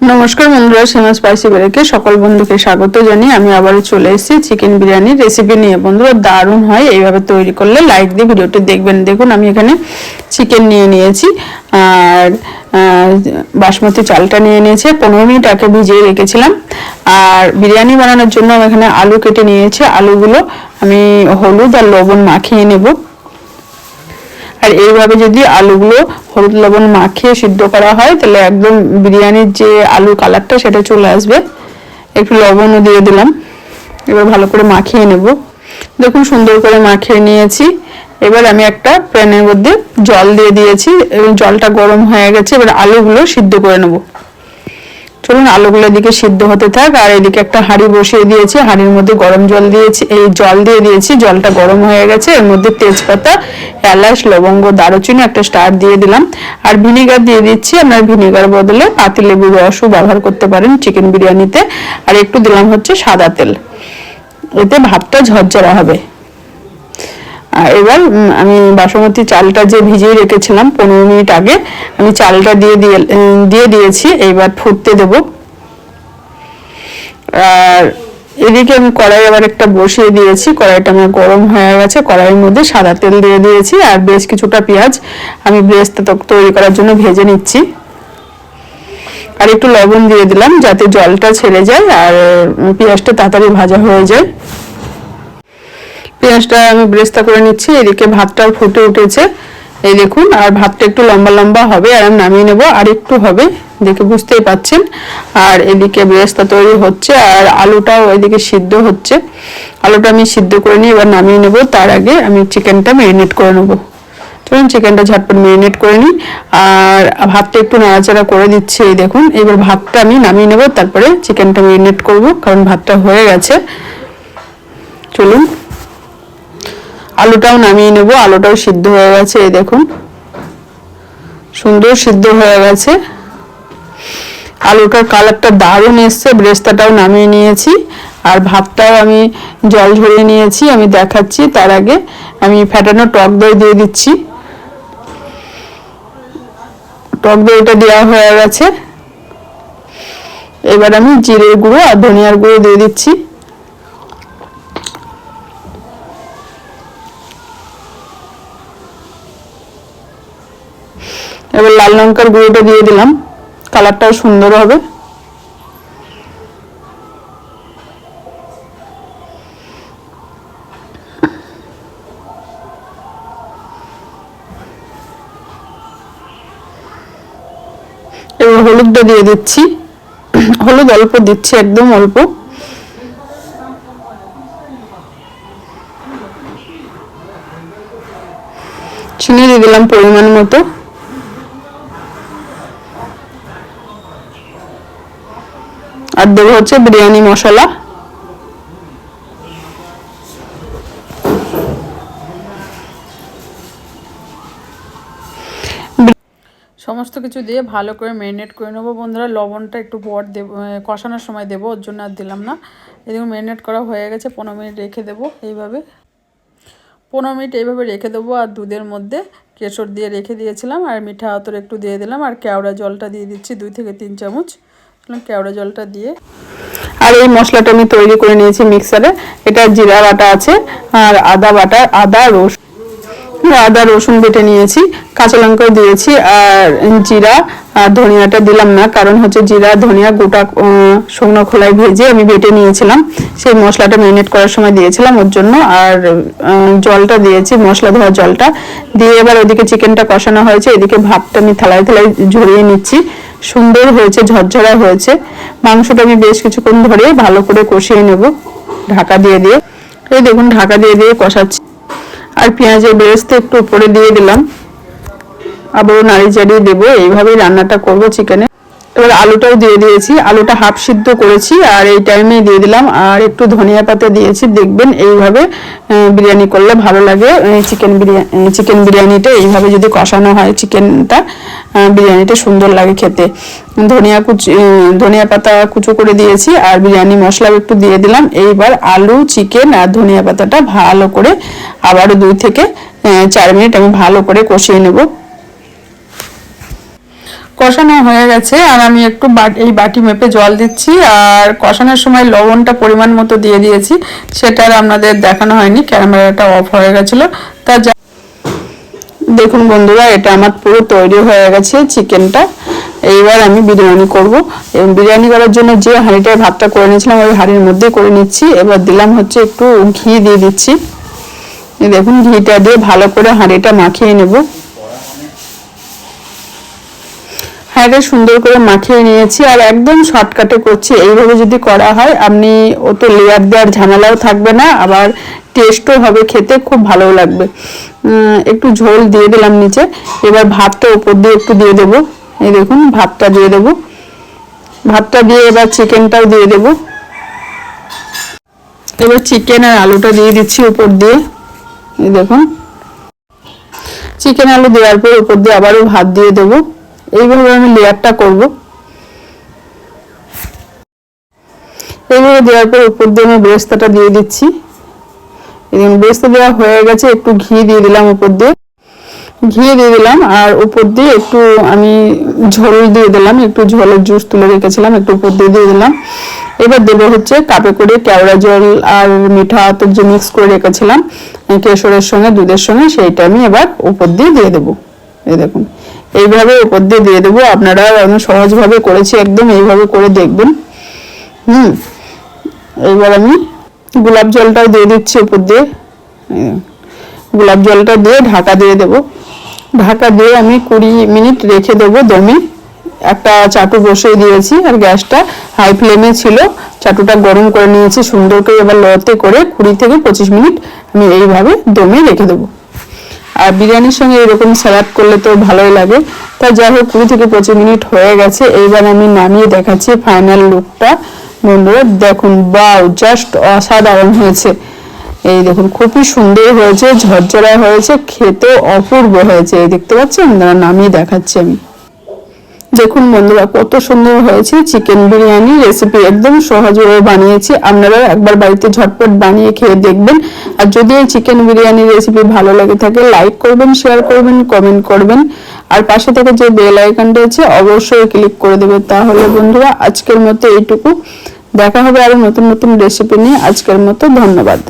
নমস্কার বন্ধুরা, সীমা স্পাইসি বেরেকে সকল বন্ধুকে স্বাগত জানিয়ে আমি আবারও চলে এসেছি চিকেন বিরিয়ানির রেসিপি নিয়ে। বন্ধুরা, দারুণ হয় এইভাবে তৈরি করলে। লাইক দিয়ে ভিডিওটি দেখবেন। দেখুন, আমি এখানে চিকেন নিয়ে নিয়েছি আর বাসমতি চালটা নিয়ে নিয়েছি। 15 মিনিট আগে ভিজিয়ে রেখেছিলাম। আর বিরিয়ানি বানানোর জন্য আমি এখানে আলু কেটে নিয়েছি। আলুগুলো আমি হলুদ আর লবণ মাখিয়ে নেব। আর এইভাবে যদি আলুগুলো হলুদ লবণ মাখিয়ে সিদ্ধ করা হয় তাহলে একদম বিরিয়ানির যে আলু কালারটা সেটা চলে আসবে। একটু লবণও দিয়ে দিলাম। এবার ভালো করে মাখিয়ে নেব। দেখুন, সুন্দর করে মাখিয়ে নিয়েছি। এবার আমি একটা প্যানের মধ্যে জল দিয়ে দিয়েছি এবং জলটা গরম হয়ে গেছে। এবার আলুগুলো সিদ্ধ করে নেব। চলুন, আলুগুলো এদিকে সিদ্ধ হতে থাক। আর এদিকে একটা হাঁড়ি বসিয়ে দিয়েছি। হাঁড়ির মধ্যে গরম জল দিয়েছি, এই জল দিয়ে দিয়েছি। জলটা গরম হয়ে গেছে। এর মধ্যে তেজপাতা, এলাচ, লবঙ্গ, দারুচিনি, একটা স্টার দিয়ে দিলাম। আর ভিনেগার দিয়ে দিচ্ছি। আপনার ভিনেগার বদলে পাতিলেবুর রসও ব্যবহার করতে পারেন চিকেন বিরিয়ানিতে। আর একটু দিলাম হচ্ছে সাদা তেল, এতে ভাতটা ঝরঝরা হবে। এবার আমি বাসমতি চালটা যে ভিজিয়ে রেখেছিলাম 15 মিনিট আগে, আমি চালটা দিয়ে দিয়েছি। এইবার ফুটতে দেব। আর এদিকে আমি কড়াই আবার একটা বসিয়ে দিয়েছি। কড়াইটা আমার গরম হয়ে গেছে। কড়াইয়ের মধ্যে সাদা তেল দিয়ে দিয়েছি আর বেশ কিছুটা পেঁয়াজ আমি ব্রেস্ট তৈরি করার জন্য ভেজে নিচ্ছি। আর একটু লবণ দিয়ে দিলাম যাতে জলটা ছেড়ে যায় আর পেঁয়াজটা তাড়াতাড়ি ভাজা হয়ে যায়। পেঁয়াজটা আমি ব্রেস্তা করে নিচ্ছি। এদিকে ভাতটাও ফুটে উঠেছে, এই দেখুন। আর ভাতটা একটু লম্বা লম্বা হবে আর আমি নামিয়ে নেবো। আর একটু হবে, দেখে বুঝতেই পাচ্ছেন। আর এদিকে ব্রেস্তা তৈরি হচ্ছে আর আলুটাও এদিকে সিদ্ধ হচ্ছে। আলুটা আমি সিদ্ধ করে নিয়ে এবার নামিয়ে নেবো। তার আগে আমি চিকেনটা ম্যারিনেট করে নেবো। চলুন চিকেনটা ঝটপট ম্যারিনেট করে নিই। আর ভাতটা একটু নাড়াচাড়া করে দিচ্ছি, এই দেখুন। এবার ভাতটা আমি নামিয়ে নেবো, তারপরে চিকেনটা ম্যারিনেট করবো, কারণ ভাতটা হয়ে গেছে। চলুন আলুটাও নামিয়ে নেব। আলুটাও সিদ্ধ হয়ে গেছে, এই দেখুন, সুন্দর সিদ্ধ হয়ে গেছে। আলুটার কালারটা দারুণ এসছে। ব্রেস্তাটাও নামিয়ে নিয়েছি আর ভাতটাও আমি জল ঝরিয়ে নিয়েছি, আমি দেখাচ্ছি। তার আগে আমি ফ্যাটানো টক দই দিয়ে দিচ্ছি। টক দইটা দেওয়া হয়ে গেছে। এবার আমি জিরের গুঁড়ো আর ধনিয়ার গুঁড়ো দিয়ে দিচ্ছি। এবার লাল লঙ্কার গুঁড়োটা দিয়ে দিলাম, কালারটাও সুন্দর হবে। এবার হলুদটা দিয়ে দিচ্ছি। হলুদ অল্প দিচ্ছি, একদম অল্প। চিনি দিয়ে দিলাম পরিমাণ মতো। আর দেবো হচ্ছে বিরিয়ানি মশলা। সমস্ত কিছু দিয়ে ভালো করে ম্যারিনেট করে নেবো। বন্ধুরা, লবণটা একটু পর দেবো, কষানোর সময় দেবো, ওর জন্য আর দিলাম না। এদিকে ম্যারিনেট করা হয়ে গেছে। 15 মিনিট রেখে দেবো এইভাবে। 15 মিনিট এইভাবে রেখে দেবো। আর দুধের মধ্যে কেশর দিয়ে রেখে দিয়েছিলাম আর মিঠা আতর একটু দিয়ে দিলাম। আর কেওড়া জলটা দিয়ে দিচ্ছি 2 থেকে 3 চামচ। কেওড়া জলটা দিয়ে আর এই মশলাটা আমি তৈরি করে নিয়েছি মিক্সারে। এটা জিরা বাটা আছে আর আদা রসুন বেটে নিয়েছি, কাঁচা লঙ্কাও দিয়েছি। আর জিরা আর ধনিয়াটা দিলাম না, কারণ হচ্ছে জিরা ধনিয়া গোটা শুকনো খোলায় ভেজে আমি বেটে নিয়েছিলাম, সেই মশলাটা ম্যারিনেট করার সময় দিয়েছিলাম ওর জন্য। আর জলটা দিয়েছি, মশলা ধোয়া জলটা দিয়ে। এবার ওদিকে চিকেনটা কষানো হয়েছে, এদিকে ভাতটা আমি থালায় থালায় ঝরিয়ে নিচ্ছি। সুন্দর হয়েছে, ঝরঝরা হয়েছে। মাংসটা আমি বেশ কিছুক্ষণ ধরে ভালো করে কষিয়ে নেব ঢাকা দিয়ে। এই দেখুন, ঢাকা দিয়ে কষাচ্ছি। আর পেঁয়াজের বেরেস্তা একটু উপরে দিয়ে দিলাম, আবারও নাড়ি চাড়িয়ে দেবো। এইভাবেই রান্নাটা করবো চিকেনে। এবার আলুটাও দিয়ে দিয়েছি, আলুটা হাফ সিদ্ধ করেছি আর এই টাইমে দিয়ে দিলাম। আর একটু ধনিয়া পাতা দিয়েছি। দেখবেন এইভাবে বিরিয়ানি করলে ভালো লাগে। চিকেন বিরিয়ানিটা এইভাবে যদি কষানো হয় চিকেনটা, বিরিয়ানিটা সুন্দর লাগে খেতে। ধনিয়া পাতা কুচো করে দিয়েছি আর বিরিয়ানি মশলাও একটু দিয়ে দিলাম। এইবার আলু, চিকেন আর ধনিয়া পাতাটা ভালো করে আবারও 2 থেকে 4 মিনিট আমি ভালো করে কষিয়ে নেব। কষানো হয়ে গেছে আর আমি একটু এই বাটি মেপে জল দিচ্ছি, আর কষানোর সময় লবণটা পরিমাণ মতো দিয়ে দিয়েছি, সেটা আর আপনাদের দেখানো হয়নি, ক্যামেরাটা অফ হয়ে গেছিলো। তা দেখুন বন্ধুরা, এটা আমার পুরো তৈরি হয়ে গেছে চিকেনটা। এইবার আমি বিরিয়ানি করব, এবং বিরিয়ানি করার জন্য যে হাঁড়িটায় ভাতটা করে নিয়েছিলাম ওই হাঁড়ির মধ্যে করে নিচ্ছি। এবার দিলাম হচ্ছে একটু ঘি দিয়ে দিচ্ছি। দেখুন ঘিটা দিয়ে ভালো করে হাঁড়িটা মাখিয়ে নেব। হাঁড়িটা সুন্দর করে মাখিয়ে নিয়েছি, আর একদম শর্টকাটে করছি। এইভাবে যদি করা হয় আপনি অত লেয়ার দেওয়ার ঝামেলাও থাকবে না, আবার টেস্টও হবে, খেতে খুব ভালো লাগবে। একটু ঝোল দিয়ে দিলাম নিচে। এবার ভাতটা উপর দিয়ে একটু দিয়ে দেবো। এই দেখুন ভাতটা দিয়ে দেবো। ভাতটা দিয়ে এবার চিকেনটাও দিয়ে দেবো। এবার চিকেন আর আলুটা দিয়ে দিচ্ছি উপর দিয়ে। এই দেখুন চিকেন আলু দেওয়ার পর উপর দিয়ে আবারও ভাত দিয়ে দেবো। এইভাবে আমি লেয়ারটা করব। এইভাবে দেওয়ার পর উপর দিয়ে আমি বেরেস্তাটা দিয়ে দিচ্ছি। বেরেস্তা দেওয়া হয়ে গেছে, একটু ঘি দিয়ে দিলাম উপর দিয়ে, ঘি দিয়ে দিলাম, আর উপর দিয়ে একটু আমি ঝোল দিয়ে দিলাম, একটু ঝোলের জুস তুলে রেখেছিলাম একটু উপর দিয়ে দিয়ে দিলাম। এবার দেবো হচ্ছে কাপে করে কেওড়া জল আর মিঠা আতর যে মিক্স করে রেখেছিলাম কেশরের সঙ্গে দুধের সঙ্গে, সেইটা আমি এবার উপর দিয়ে দিয়ে দেবো। এই দেখুন এইভাবে উপর দিয়ে দিয়ে দেবো। আপনারা আমি সহজভাবে করেছি, একদম এইভাবে করে দেখবেন। এইবার আমি গোলাপ জলটাও দিয়ে দিচ্ছি উপর দিয়ে। গোলাপ জলটা দিয়ে ঢাকা দিয়ে দেবো। ঢাকা দিয়ে আমি 20 মিনিট রেখে দেবো দমে। একটা চাটু বসিয়ে দিয়েছি আর গ্যাসটা হাই ফ্লেমে ছিল, চাটুটা গরম করে নিয়েছি সুন্দর করে। এবার লোতে করে 20 থেকে 25 মিনিট আমি এইভাবে দমে রেখে দেবো। আর বিরিয়ানির সঙ্গে এরকম স্যালাড করলে তো ভালোই লাগে। তা যাই হোক 20 থেকে 25 মিনিট হয়ে গেছে। এইবার আমি নামিয়ে দেখাচ্ছি ফাইনাল লুকটা। বন্ধুরা দেখুন, বাও, জাস্ট অসাধারণ হয়েছে। এই দেখুন খুবই সুন্দর হয়েছে, ঝরঝরা হয়েছে, খেতে অপূর্ব হয়েছে। এই দেখতে পাচ্ছেন, নামিয়ে দেখাচ্ছি আমি। দেখুন বন্ধুরা কত সুন্দর হয়েছে চিকেন বিরিয়ানি রেসিপি, একদম সহজভাবে বানিয়েছি। আপনারা একবার বাড়িতে ঝটপট বানিয়ে খেয়ে দেখবেন। আর যদি এই চিকেন বিরিয়ানি রেসিপি ভালো লাগে থাকে লাইক করবেন, শেয়ার করবেন, কমেন্ট করবেন, আর পাশে থেকে যে বেল আইকনটা আছে অবশ্যই ক্লিক করে দেবেন। তাহলে বন্ধুরা আজকের মতো এইটুকু, দেখা হবে আরো নতুন নতুন রেসিপি নিয়ে। আজকের মতো ধন্যবাদ।